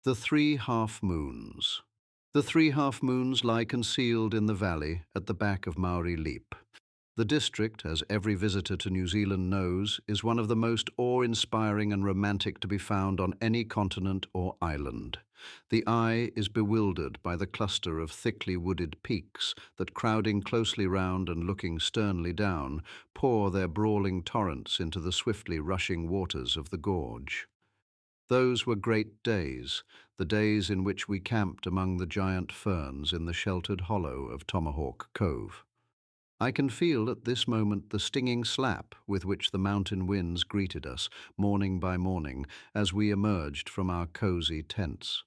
The Three Half-Moons. The three half-moons lie concealed in the valley at the back of Maori Leap. The district, as every visitor to New Zealand knows, is one of the most awe-inspiring and romantic to be found on any continent or island. The eye is bewildered by the cluster of thickly wooded peaks that, crowding closely round and looking sternly down, pour their brawling torrents into the swiftly rushing waters of the gorge. Those were great days, the days in which we camped among the giant ferns in the sheltered hollow of Tomahawk Cove. I can feel at this moment the stinging slap with which the mountain winds greeted us, morning by morning, as we emerged from our cosy tents.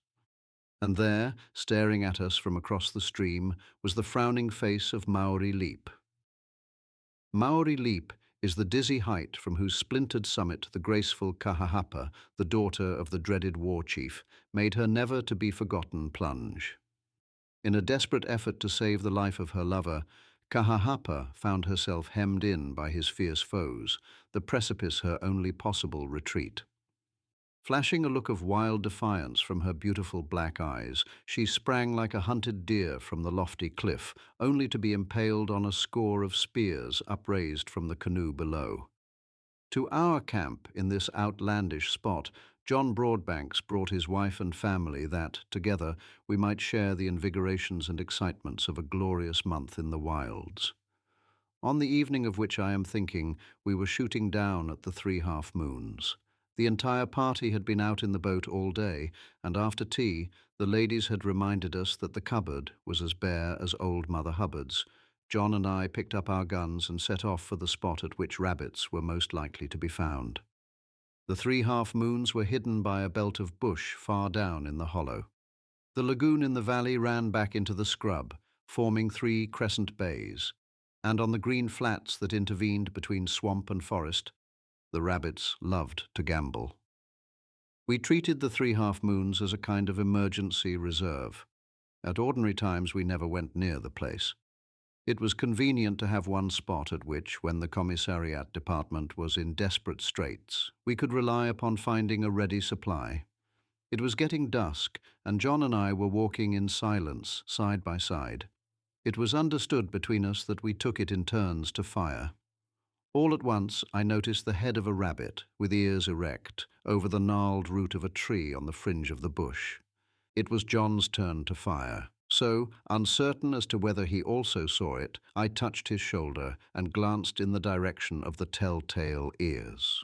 And there, staring at us from across the stream, was the frowning face of Maori Leap. Maori Leap is the dizzy height from whose splintered summit the graceful Kahahapa, the daughter of the dreaded war chief, made her never-to-be-forgotten plunge. In a desperate effort to save the life of her lover, Kahahapa found herself hemmed in by his fierce foes, the precipice her only possible retreat. Flashing a look of wild defiance from her beautiful black eyes, she sprang like a hunted deer from the lofty cliff, only to be impaled on a score of spears upraised from the canoe below. To our camp in this outlandish spot, John Broadbanks brought his wife and family that, together, we might share the invigorations and excitements of a glorious month in the wilds. On the evening of which I am thinking, we were shooting down at the Three Half-Moons. The entire party had been out in the boat all day, and after tea, the ladies had reminded us that the cupboard was as bare as old Mother Hubbard's. John and I picked up our guns and set off for the spot at which rabbits were most likely to be found. The Three Half-Moons were hidden by a belt of bush far down in the hollow. The lagoon in the valley ran back into the scrub, forming three crescent bays, and on the green flats that intervened between swamp and forest, the rabbits loved to gamble. We treated the Three Half-Moons as a kind of emergency reserve. At ordinary times we never went near the place. It was convenient to have one spot at which, when the commissariat department was in desperate straits, we could rely upon finding a ready supply. It was getting dusk, and John and I were walking in silence, side by side. It was understood between us that we took it in turns to fire. All at once I noticed the head of a rabbit, with ears erect, over the gnarled root of a tree on the fringe of the bush. It was John's turn to fire, so, uncertain as to whether he also saw it, I touched his shoulder and glanced in the direction of the telltale ears.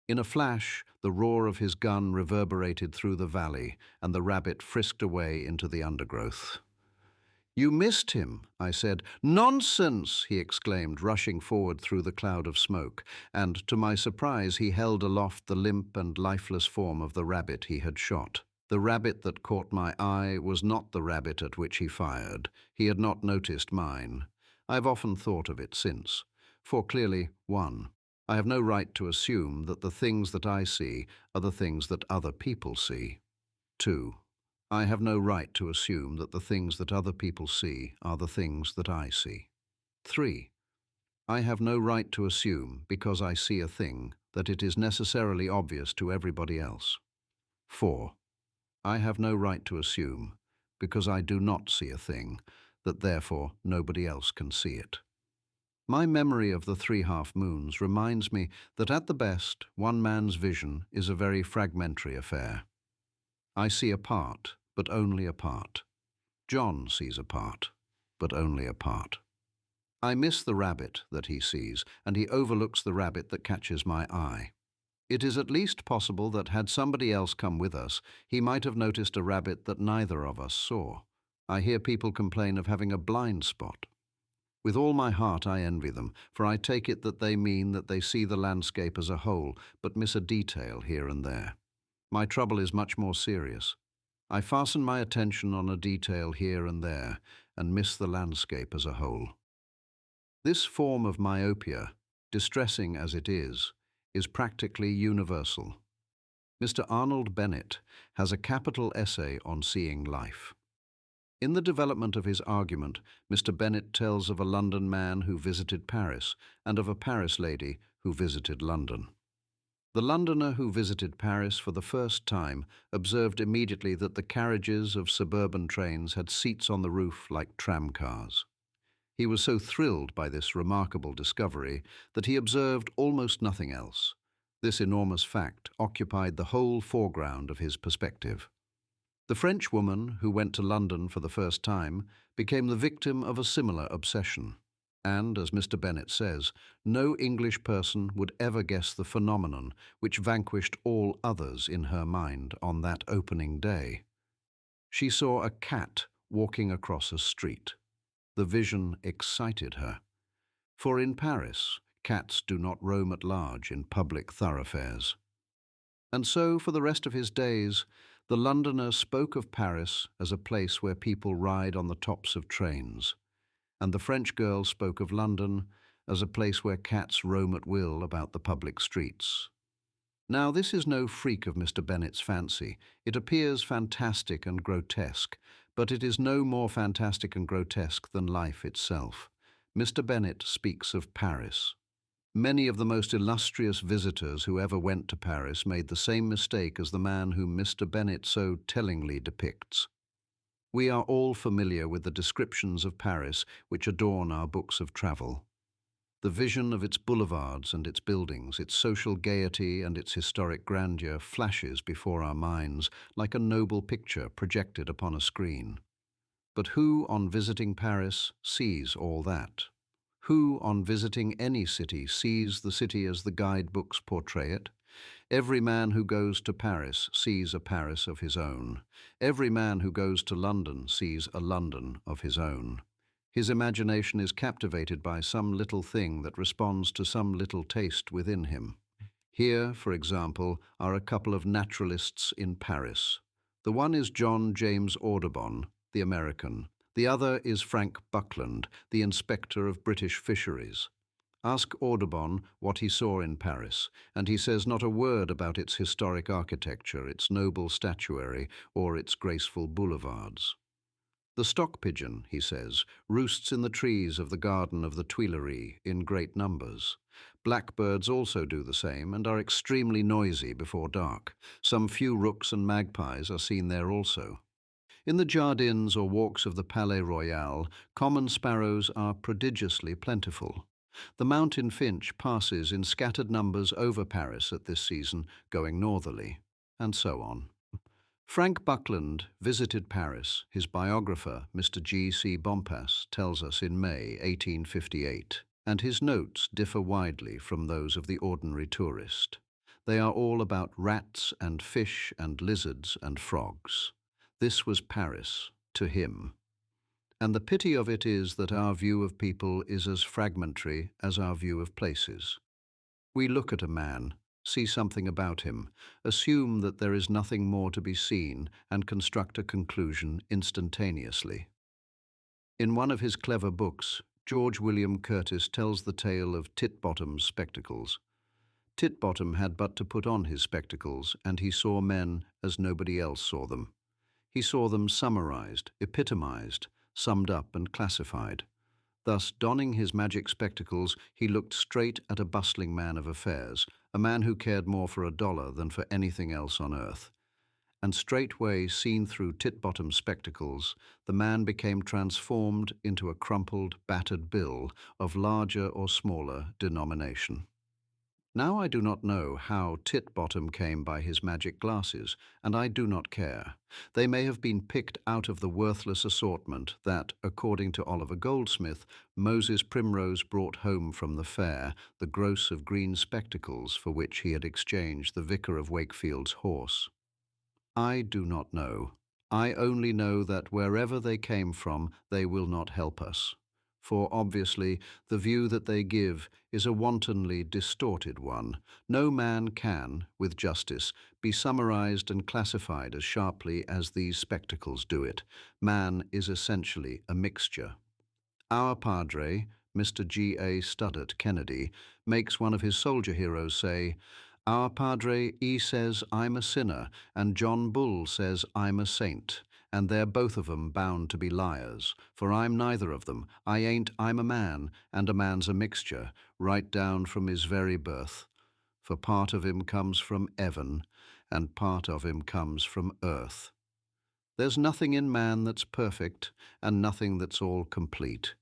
In a flash, the roar of his gun reverberated through the valley, and the rabbit frisked away into the undergrowth. "You missed him," I said. "Nonsense!" he exclaimed, rushing forward through the cloud of smoke, and to my surprise he held aloft the limp and lifeless form of the rabbit he had shot. The rabbit that caught my eye was not the rabbit at which he fired. He had not noticed mine. I've often thought of it since. For clearly, 1. I have no right to assume that the things that I see are the things that other people see. 2. I have no right to assume that the things that other people see are the things that I see. 3. I have no right to assume, because I see a thing, that it is necessarily obvious to everybody else. 4. I have no right to assume, because I do not see a thing, that therefore nobody else can see it. My memory of the Three Half-Moons reminds me that at the best, one man's vision is a very fragmentary affair. I see a part, but only a part. John sees a part, but only a part. I miss the rabbit that he sees, and he overlooks the rabbit that catches my eye. It is at least possible that had somebody else come with us, he might have noticed a rabbit that neither of us saw. I hear people complain of having a blind spot. With all my heart I envy them, for I take it that they mean that they see the landscape as a whole, but miss a detail here and there. My trouble is much more serious. I fasten my attention on a detail here and there, and miss the landscape as a whole. This form of myopia, distressing as it is practically universal. Mr. Arnold Bennett has a capital essay on seeing life. In the development of his argument, Mr. Bennett tells of a London man who visited Paris and of a Paris lady who visited London. The Londoner who visited Paris for the first time observed immediately that the carriages of suburban trains had seats on the roof like tramcars. He was so thrilled by this remarkable discovery that he observed almost nothing else. This enormous fact occupied the whole foreground of his perspective. The French woman who went to London for the first time became the victim of a similar obsession. And, as Mr. Bennet says, no English person would ever guess the phenomenon which vanquished all others in her mind on that opening day. She saw a cat walking across a street. The vision excited her. For in Paris, cats do not roam at large in public thoroughfares. And so, for the rest of his days, the Londoner spoke of Paris as a place where people ride on the tops of trains, and the French girl spoke of London as a place where cats roam at will about the public streets. Now, this is no freak of Mr. Bennet's fancy. It appears fantastic and grotesque, but it is no more fantastic and grotesque than life itself. Mr. Bennet speaks of Paris. Many of the most illustrious visitors who ever went to Paris made the same mistake as the man whom Mr. Bennet so tellingly depicts. We are all familiar with the descriptions of Paris which adorn our books of travel. The vision of its boulevards and its buildings, its social gaiety and its historic grandeur flashes before our minds like a noble picture projected upon a screen. But who, on visiting Paris, sees all that? Who, on visiting any city, sees the city as the guidebooks portray it? Every man who goes to Paris sees a Paris of his own. Every man who goes to London sees a London of his own. His imagination is captivated by some little thing that responds to some little taste within him. Here, for example, are a couple of naturalists in Paris. The one is John James Audubon, the American. The other is Frank Buckland, the inspector of British fisheries. Ask Audubon what he saw in Paris, and he says not a word about its historic architecture, its noble statuary, or its graceful boulevards. The stock pigeon, he says, roosts in the trees of the garden of the Tuileries in great numbers. Blackbirds also do the same and are extremely noisy before dark. Some few rooks and magpies are seen there also. In the jardins or walks of the Palais Royal, common sparrows are prodigiously plentiful. The mountain finch passes in scattered numbers over Paris at this season, going northerly, and so on. Frank Buckland visited Paris, his biographer, Mr. G.C. Bompas, tells us in May 1858, and his notes differ widely from those of the ordinary tourist. They are all about rats and fish and lizards and frogs. This was Paris to him. And the pity of it is that our view of people is as fragmentary as our view of places. We look at a man, see something about him, assume that there is nothing more to be seen, and construct a conclusion instantaneously. In one of his clever books, George William Curtis tells the tale of Titbottom's spectacles. Titbottom had but to put on his spectacles, and he saw men as nobody else saw them. He saw them summarized, epitomized, summed up and classified. Thus, donning his magic spectacles, he looked straight at a bustling man of affairs, a man who cared more for $1 than for anything else on earth. And straightway, seen through Titbottom's spectacles, the man became transformed into a crumpled, battered bill of larger or smaller denomination. Now I do not know how Titbottom came by his magic glasses, and I do not care. They may have been picked out of the worthless assortment that, according to Oliver Goldsmith, Moses Primrose brought home from the fair, the gross of green spectacles for which he had exchanged the Vicar of Wakefield's horse. I do not know. I only know that wherever they came from, they will not help us. For obviously the view that they give is a wantonly distorted one. No man can, with justice, be summarized and classified as sharply as these spectacles do it. Man is essentially a mixture. Our padre, Mr. G.A. Studdert Kennedy, makes one of his soldier heroes say, "Our padre, he says I'm a sinner, and John Bull says I'm a saint. And they're both of 'em bound to be liars, for I'm neither of them. I'm a man, and a man's a mixture, right down from his very birth. for part of him comes from heaven, and part of him comes from earth. There's nothing in man that's perfect, and nothing that's all complete.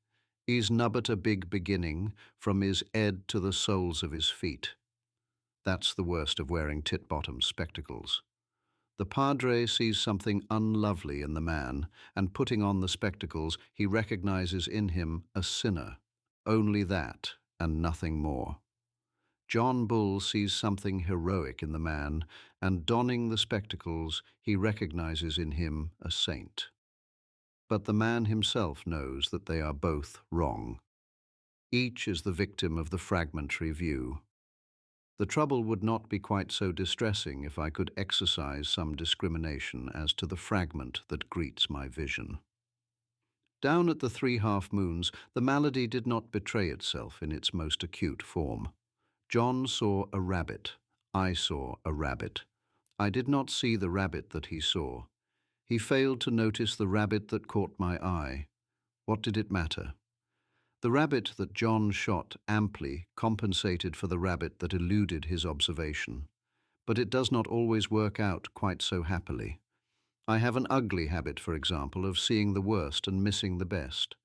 He's nubbut a big beginning, from his head to the soles of his feet. That's the worst of wearing tit-bottom spectacles. The padre sees something unlovely in the man, and putting on the spectacles, he recognizes in him a sinner. Only that, and nothing more. John Bull sees something heroic in the man, and donning the spectacles, he recognizes in him a saint. But the man himself knows that they are both wrong. Each is the victim of the fragmentary view. The trouble would not be quite so distressing if I could exercise some discrimination as to the fragment that greets my vision. Down at the 3 half-moons, the malady did not betray itself in its most acute form. John saw a rabbit. I saw a rabbit. I did not see the rabbit that he saw. He failed to notice the rabbit that caught my eye. What did it matter? The rabbit that John shot amply compensated for the rabbit that eluded his observation. But it does not always work out quite so happily. I have an ugly habit, for example, of seeing the worst and missing the best.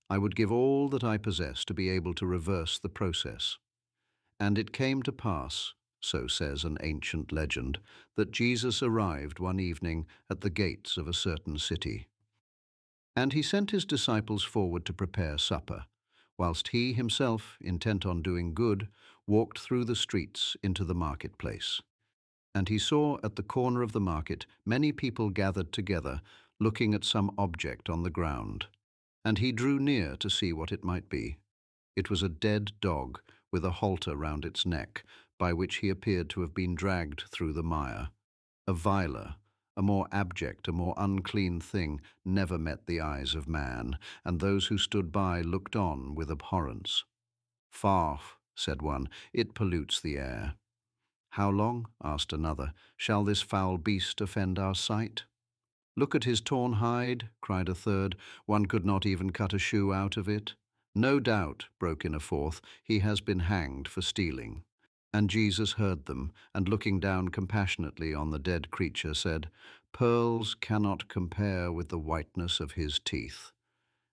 I would give all that I possess to be able to reverse the process. And it came to pass, so says an ancient legend, that Jesus arrived one evening at the gates of a certain city. And he sent his disciples forward to prepare supper, whilst he himself, intent on doing good, walked through the streets into the marketplace. And he saw at the corner of the market many people gathered together, looking at some object on the ground. And he drew near to see what it might be. It was a dead dog, with a halter round its neck, by which he appeared to have been dragged through the mire. A viler, a more abject, a more unclean thing never met the eyes of man, and those who stood by looked on with abhorrence. "Faugh," said one, "it pollutes the air." "How long," asked another, "shall this foul beast offend our sight?" "Look at his torn hide," cried a third, "one could not even cut a shoe out of it." "No doubt," broke in a fourth, "he has been hanged for stealing." And Jesus heard them, and looking down compassionately on the dead creature, said, "Pearls cannot compare with the whiteness of his teeth."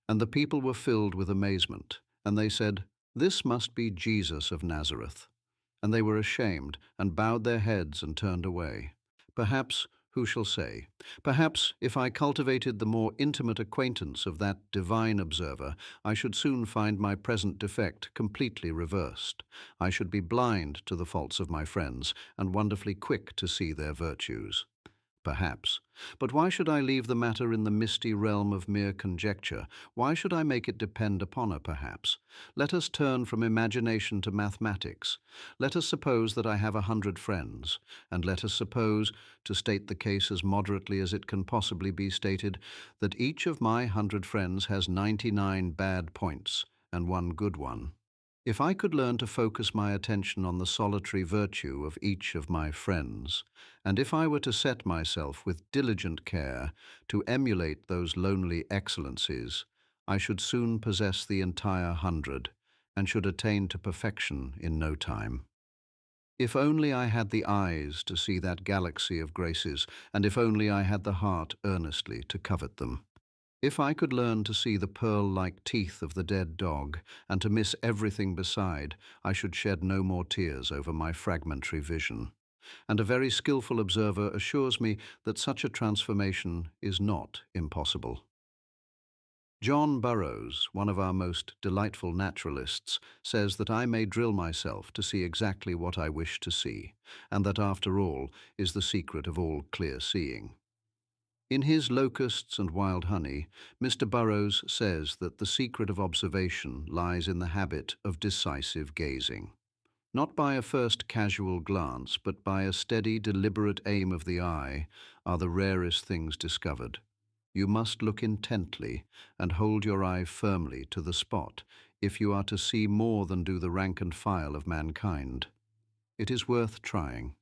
And the people were filled with amazement, and they said, "This must be Jesus of Nazareth." And they were ashamed, and bowed their heads and turned away. Perhaps, who shall say, perhaps if I cultivated the more intimate acquaintance of that divine observer, I should soon find my present defect completely reversed. I should be blind to the faults of my friends, and wonderfully quick to see their virtues. Perhaps. But why should I leave the matter in the misty realm of mere conjecture? Why should I make it depend upon a perhaps? Let us turn from imagination to mathematics. Let us suppose that I have 100 friends, and let us suppose, to state the case as moderately as it can possibly be stated, that each of my 100 friends has 99 bad points and one good one. If I could learn to focus my attention on the solitary virtue of each of my friends, and if I were to set myself with diligent care to emulate those lonely excellencies, I should soon possess the entire 100, and should attain to perfection in no time. If only I had the eyes to see that galaxy of graces, and if only I had the heart earnestly to covet them. If I could learn to see the pearl-like teeth of the dead dog, and to miss everything beside, I should shed no more tears over my fragmentary vision. And a very skillful observer assures me that such a transformation is not impossible. John Burroughs, one of our most delightful naturalists, says that I may drill myself to see exactly what I wish to see, and that after all is the secret of all clear seeing. In his Locusts and Wild Honey, Mr. Burroughs says that the secret of observation lies in the habit of decisive gazing. Not by a first casual glance, but by a steady, deliberate aim of the eye, are the rarest things discovered. You must look intently and hold your eye firmly to the spot if you are to see more than do the rank and file of mankind. It is worth trying.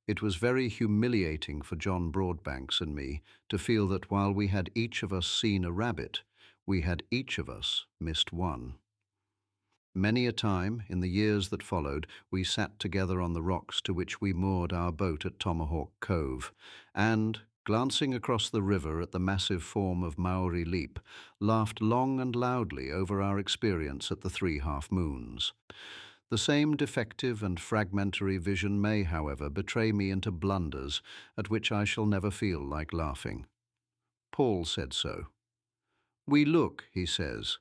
It was very humiliating for John Broadbanks and me to feel that while we had each of us seen a rabbit, we had each of us missed one. Many a time, in the years that followed, we sat together on the rocks to which we moored our boat at Tomahawk Cove, and, glancing across the river at the massive form of Maori Leap, laughed long and loudly over our experience at the Three Half Moons. The same defective and fragmentary vision may, however, betray me into blunders at which I shall never feel like laughing. Paul said so. We look, he says,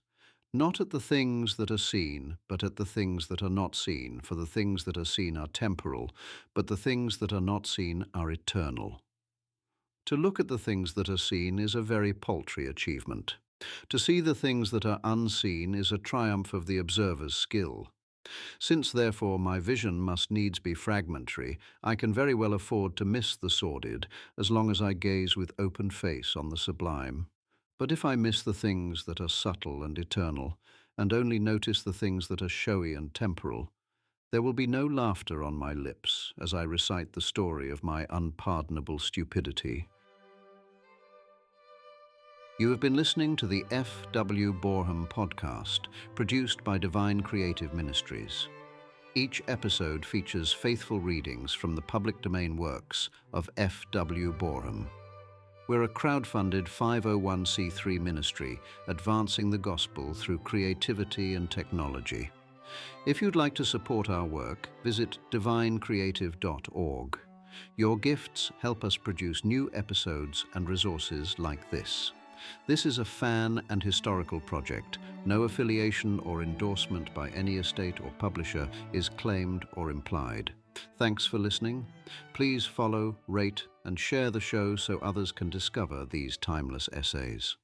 not at the things that are seen, but at the things that are not seen, for the things that are seen are temporal, but the things that are not seen are eternal. To look at the things that are seen is a very paltry achievement. To see the things that are unseen is a triumph of the observer's skill. Since, therefore, my vision must needs be fragmentary, I can very well afford to miss the sordid as long as I gaze with open face on the sublime. But if I miss the things that are subtle and eternal, and only notice the things that are showy and temporal, there will be no laughter on my lips as I recite the story of my unpardonable stupidity. You have been listening to the F.W. Boreham podcast, produced by Divine Creative Ministries. Each episode features faithful readings from the public domain works of F.W. Boreham. We're a crowdfunded 501c3 ministry advancing the gospel through creativity and technology. If you'd like to support our work, visit divinecreative.org. Your gifts help us produce new episodes and resources like this. This is a fan and historical project. No affiliation or endorsement by any estate or publisher is claimed or implied. Thanks for listening. Please follow, rate, and share the show so others can discover these timeless essays.